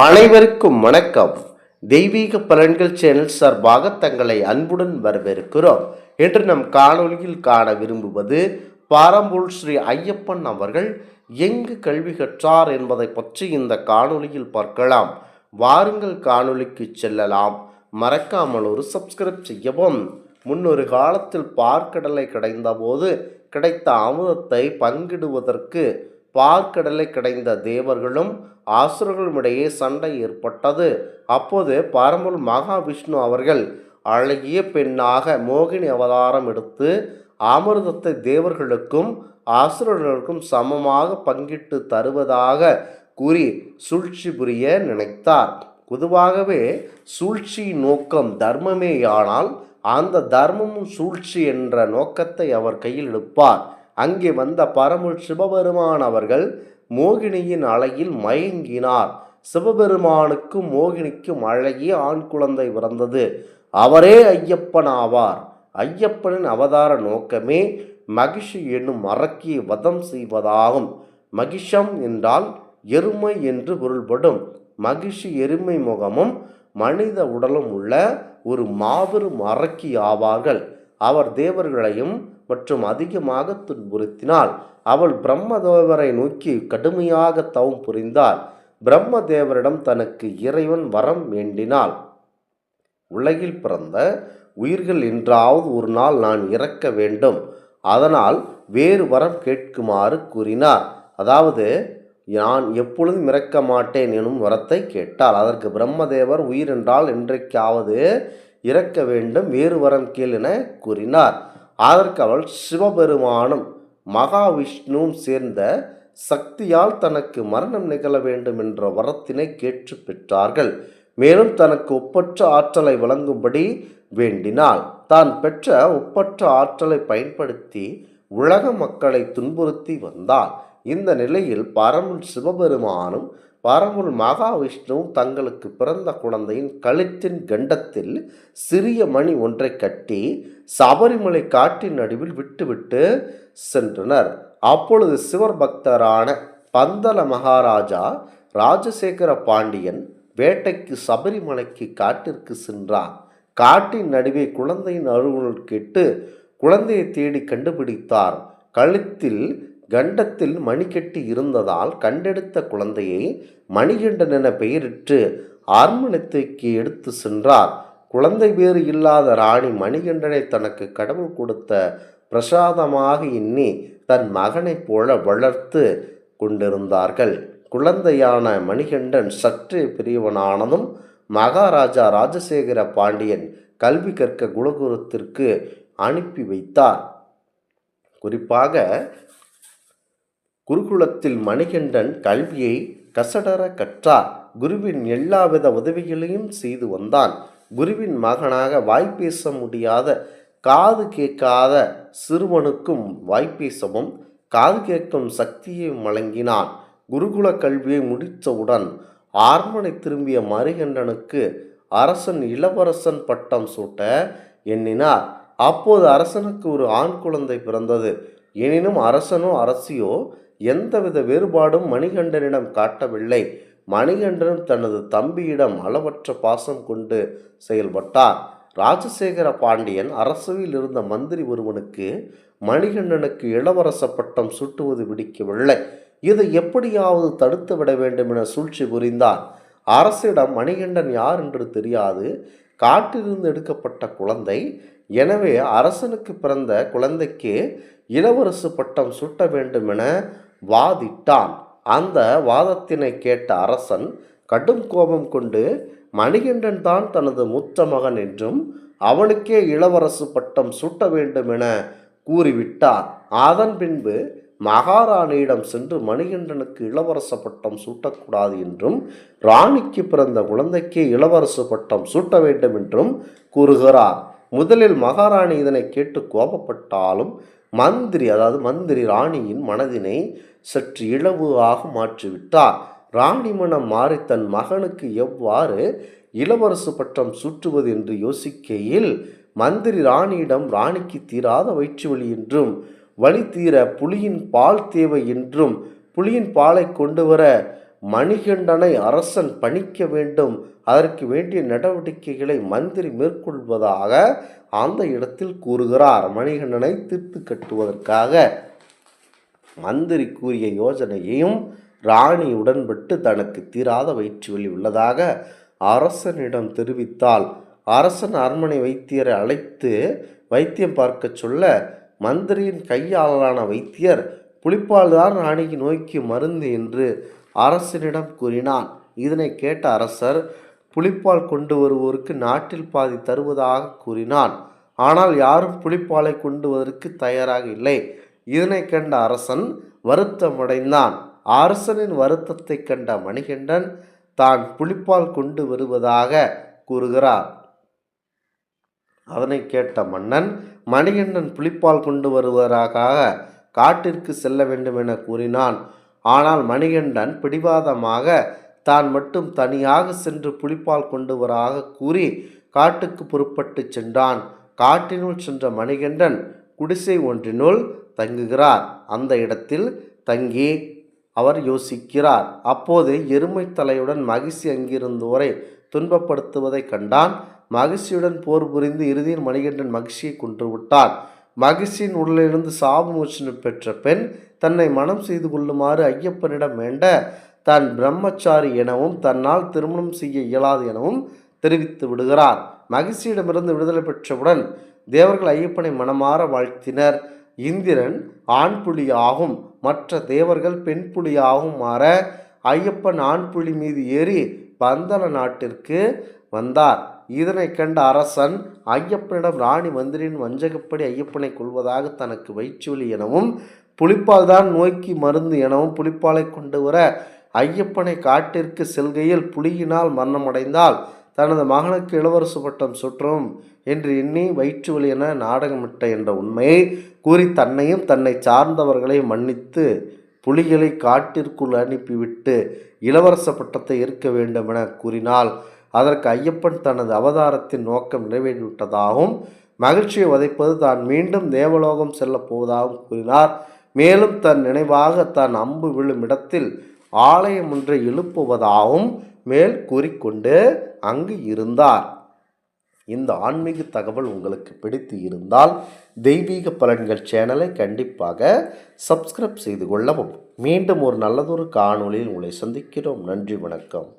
அனைவருக்கும் வணக்கம். தெய்வீக பலன்கள் சேனல் சார்பாக தங்களை அன்புடன் வரவேற்கிறோம். இன்று நம் காணொலியில் காண விரும்புவது பாரம்பூர் ஸ்ரீ ஐயப்பன் அவர்கள் எங்கு கல்வி கற்றார் என்பதை பற்றி இந்த காணொலியில் பார்க்கலாம். வாருங்கள் காணொலிக்கு செல்லலாம். மறக்காமல் ஒரு சப்ஸ்கிரைப் செய்யவும். முன்னொரு காலத்தில் பார்க்கடலை கடைந்த போது கிடைத்த அமுதத்தை பங்கிடுவதற்கு பார்க்கடலை கடைந்த தேவர்களும் ஆசுரர்களும் இடையே சண்டை ஏற்பட்டது. அப்போது பரம்பொருள் மகாவிஷ்ணு அவர்கள் அழகிய பெண்ணாக மோகினி அவதாரம் எடுத்து அமிர்தத்தை தேவர்களுக்கும் ஆசுரர்களுக்கும் சமமாக பங்கிட்டு தருவதாக கூறி சூழ்ச்சி புரிய நினைத்தார். பொதுவாகவே சூழ்ச்சியின் நோக்கம் தர்மமேயானால் அந்த தர்மமும் சூழ்ச்சி என்ற நோக்கத்தை அவர் கையில் எடுப்பார். அங்கே வந்த பரம்பொருள் சிவபெருமான் அவர்கள் மோகினியின் அழகில் மயங்கினார். சிவபெருமானுக்கும் மோகினிக்கும் அழகிய ஆண் குழந்தை பிறந்தது. அவரே ஐயப்பன் ஆவார். ஐயப்பனின் அவதார நோக்கமே மகிஷி என்னும் அரக்கியை வதம் செய்வதாகும். மகிஷம் என்றால் எருமை என்று பொருள்படும். மகிஷி எருமை முகமும் மனித உடலும் உள்ள ஒரு மாபெரும் அரக்கி ஆவார்கள். அவர் தேவர்களையும் மற்றும் அதிகமாக துன்புறுத்தினாள். அவள் பிரம்மதேவரை நோக்கி கடுமையாக தவம் புரிந்தாள். பிரம்மதேவரிடம் தனக்கு இறைவன் வரம் வேண்டினாள். உலகில் பிறந்த உயிர்கள் என்றாவது ஒரு நாள் நான் இறக்க வேண்டும், அதனால் வேறு வரம் கேட்குமாறு கூறினார். அதாவது நான் எப்பொழுதும் இறக்க மாட்டேன் எனும் வரத்தை கேட்டாள். அதற்கு பிரம்மதேவர் உயிர் என்றால் என்றைக்காவது இறக்க வேண்டும், வேறு வரம் கேள் என கூறினார். அதற்கு அவள் சிவபெருமானும் மகாவிஷ்ணுவும் சேர்ந்த சக்தியால் தனக்கு மரணம் நிகழ வேண்டும் என்ற வரத்தினை கேட்டு பெற்றார்கள். மேலும் தனக்கு ஒப்பற்ற ஆற்றலை வழங்கும்படி வேண்டினாள். தான் பெற்ற ஒப்பற்ற ஆற்றலை பயன்படுத்தி உலக மக்களை துன்புறுத்தி வந்தாள். இந்த நிலையில் பரம்பொருள் சிவபெருமானும் பரம்பொருள் மகாவிஷ்ணுவும் தங்களுக்கு பிறந்த குழந்தையின் கழுத்தின் கண்டத்தில் சிறிய மணி ஒன்றை கட்டி சபரிமலை காட்டின் நடுவில் விட்டுவிட்டு சென்றனர். அப்பொழுது சிவர் பக்தரான பந்தல மகாராஜா ராஜசேகர பாண்டியன் வேட்டைக்கு சபரிமலைக்கு காட்டிற்கு சென்றார். காட்டின் நடுவே குழந்தையின் அழுகுரல் கேட்டு குழந்தையை தேடி கண்டுபிடித்தார். கழுத்தில் கண்டத்தில் மணிக்கட்டி இருந்ததால் கண்டெடுத்த குழந்தையை மணிகண்டன் என பெயரிட்டு அரண்மனைக்கு எடுத்து சென்றார். குழந்தை வேறு இல்லாத ராணி மணிகண்டனை தனக்கு கடவுள் கொடுத்த பிரசாதமாக எண்ணி தன் மகனைப் போல வளர்த்து கொண்டிருந்தார்கள். குழந்தையான மணிகண்டன் சற்றே பெரியவனானதும் மகாராஜா ராஜசேகர பாண்டியன் கல்வி கற்க குருகுலத்திற்கு அனுப்பி வைத்தார். குறிப்பாக குருகுலத்தில் மணிகண்டன் கல்வியை கசடர கற்றார். குருவின் எல்லாவித உதவிகளையும் செய்து வந்தான். குருவின் மகனாக வாய்ப்பேச முடியாத காது கேட்காத சிறுவனுக்கும் வாய்ப்பேசவும் காது கேட்கும் சக்தியை வழங்கினான். குருகுல கல்வியை முடித்தவுடன் அரண்மனை திரும்பிய மணிகண்டனுக்கு அரசன் இளவரசன் பட்டம் சூட்ட எண்ணினார். அப்போது அரசனுக்கு ஒரு ஆண் குழந்தை பிறந்தது. எனினும் அரசனோ அரசியோ எந்தவித வேறுபாடும் மணிகண்டனிடம் காட்டவில்லை. மணிகண்டனும் தனது தம்பியிடம் அளவற்ற பாசம் கொண்டு செயல்பட்டார். ராஜசேகர பாண்டியன் அரசவையில் இருந்த மந்திரி ஒருவனுக்கு மணிகண்டனுக்கு இளவரச பட்டம் சூட்டுவது பிடிக்கவில்லை. இதை எப்படியாவது தடுத்து விட வேண்டும் என சூழ்ச்சி புரிந்தார். அரசிடம் மணிகண்டன் யார் என்று தெரியாது, காட்டிலிருந்து எடுக்கப்பட்ட குழந்தை, எனவே அரசனுக்கு பிறந்த குழந்தைக்கு இளவரசு பட்டம் சூட்ட வேண்டும் என வாதிட்டான். அந்த வாதத்தினை கேட்ட அரசன் கடும் கோபம் கொண்டு மணிகண்டன் தான் தனது மூத்த மகன் என்றும் அவனுக்கே இளவரசு பட்டம் சூட்ட வேண்டும் என கூறிவிட்டார். அதன் பின்பு மகாராணியிடம் சென்று மணிகண்டனுக்கு இளவரச பட்டம் சூட்டக்கூடாது என்றும் ராணிக்கு பிறந்த குழந்தைக்கே இளவரசு பட்டம் சூட்ட வேண்டும் என்றும் கூறுகிறார். முதலில் மகாராணி இதனை கேட்டு கோபப்பட்டாலும் மந்திரி ராணியின் மனதினை சற்று இலகுவாக மாற்றிவிட்டார். ராணி மனம் மாறி தன் மகனுக்கு எவ்வாறு இளவரசு பட்டம் சூட்டுவது என்று யோசிக்கையில் மந்திரி ராணியிடம் ராணிக்கு தீராத வயிற்று வலி என்றும் வலி தீர புலியின் பால் தேவை என்றும் புலியின் பாலை கொண்டு வர மணிகண்டனை அரசன் பணிக்க வேண்டும், அதற்கு வேண்டிய நடவடிக்கைகளை மந்திரி மேற்கொள்வதாக அந்த இடத்தில் கூறுகிறார். மணிகண்டனை தீர்த்து கட்டுவதற்காக மந்திரி கூறிய யோசனையையும் ராணி உடன்பட்டு தனக்கு தீராத வயிற்று வலி உள்ளதாக அரசனிடம் தெரிவித்தாள். அரசன் அரண்மனை வைத்தியரை அழைத்து வைத்தியம் பார்க்க சொல்ல, மந்திரியின் கையாளரான வைத்தியர் புலிப்பால் தான் ராணிக்கு நோய்க்கு மருந்து என்று அரசனிடம் கூறினான். இதனை கேட்ட அரசர் புலிப்பால் கொண்டு வருவோருக்கு நாட்டில் பாதி தருவதாக கூறினான். ஆனால் யாரும் புலிப்பாலை கொண்டு வருவதற்கு தயாராக இல்லை. இதனை கண்ட அரசன் வருத்தமடைந்தான். அரசனின் வருத்தத்தை கண்ட மணிகண்டன் தான் புலிப்பால் கொண்டு வருவதாக கூறுகிறார். அதனை கேட்ட மன்னன் மணிகண்டன் புலிப்பால் கொண்டு வருவதாக காட்டிற்கு செல்ல வேண்டும் என கூறினான். ஆனால் மணிகண்டன் பிடிவாதமாக தான் மட்டும் தனியாக சென்று புலிப்பால் கொண்டு வராக கூறி காட்டுக்கு புறப்பட்டு சென்றான். காட்டினுள் சென்ற மணிகண்டன் குடிசை ஒன்றினுள் தங்குகிறார். அந்த இடத்தில் தங்கி அவர் யோசிக்கிறார். அப்போது எருமை தலையுடன் மகிழ்ச்சி அங்கிருந்தோரை துன்பப்படுத்துவதை கண்டான். மகிழ்ச்சியுடன் போர் புரிந்து இறுதியில் மணிகண்டன் மகிழ்ச்சியை கொன்று விட்டான். மகிழ்ச்சியின் உடலிலிருந்து சாப மோட்சம் பெற்ற பெண் தன்னை மனம் செய்து கொள்ளுமாறு ஐயப்பனிடம் வேண்ட, தான் பிரம்மச்சாரி எனவும் தன்னால் திருமணம் செய்ய இயலாது எனவும் தெரிவித்து விடுகிறார். மகிழ்ச்சியிடமிருந்து விடுதலை பெற்றவுடன் தேவர்கள் ஐயப்பனை மனமாற வாழ்த்தினர். இந்திரன் ஆண் புலியாகும், மற்ற தேவர்கள் பெண் புலியாகும் மாற ஐயப்பன் ஆண் புலி மீது ஏறி பந்தள நாட்டிற்கு வந்தார். இதனை கண்ட அரசன் ஐயப்பனிடம் ராணி மந்திரியின் வஞ்சகப்படி ஐயப்பனை கொள்வதாக தனக்கு வயிற்றுவலி எனவும் புலிப்பால் தான் நோய்க்கு மருந்து எனவும் புலிப்பாலை கொண்டு வர ஐயப்பனை காட்டிற்கு செல்கையில் புலியினால் மரணமடைந்தால் தனது மகனுக்கு இளவரசு பட்டம் சுற்றும் என்று எண்ணி வயிற்றுவலி என நாடகமிட்ட என்ற உண்மையை கூறி தன்னையும் தன்னை சார்ந்தவர்களை மன்னித்து புலிகளை காட்டிற்குள் அனுப்பிவிட்டு இளவரச பட்டத்தை ஏற்க வேண்டும் என கூறினாள். அதற்கு ஐயப்பன் தனது அவதாரத்தின் நோக்கம் நிறைவேறிவிட்டதாகவும் மகிழ்ச்சியை வதைப்பது தான் மீண்டும் தேவலோகம் செல்லப் போவதாகவும் கூறினார். மேலும் தன் நினைவாக தான் அம்பு விழும் இடத்தில் ஆலயம் ஒன்றை எழுப்புவதாகவும் மேல் கூறிக்கொண்டு அங்கு இருந்தார். இந்த ஆன்மீக தகவல் உங்களுக்கு பிடித்து இருந்தால் தெய்வீக பலன்கள் சேனலை கண்டிப்பாக சப்ஸ்கிரைப் செய்து கொள்ளவும். மீண்டும் ஒரு நல்லதொரு காணொளியில் உங்களை சந்திக்கிறோம். நன்றி, வணக்கம்.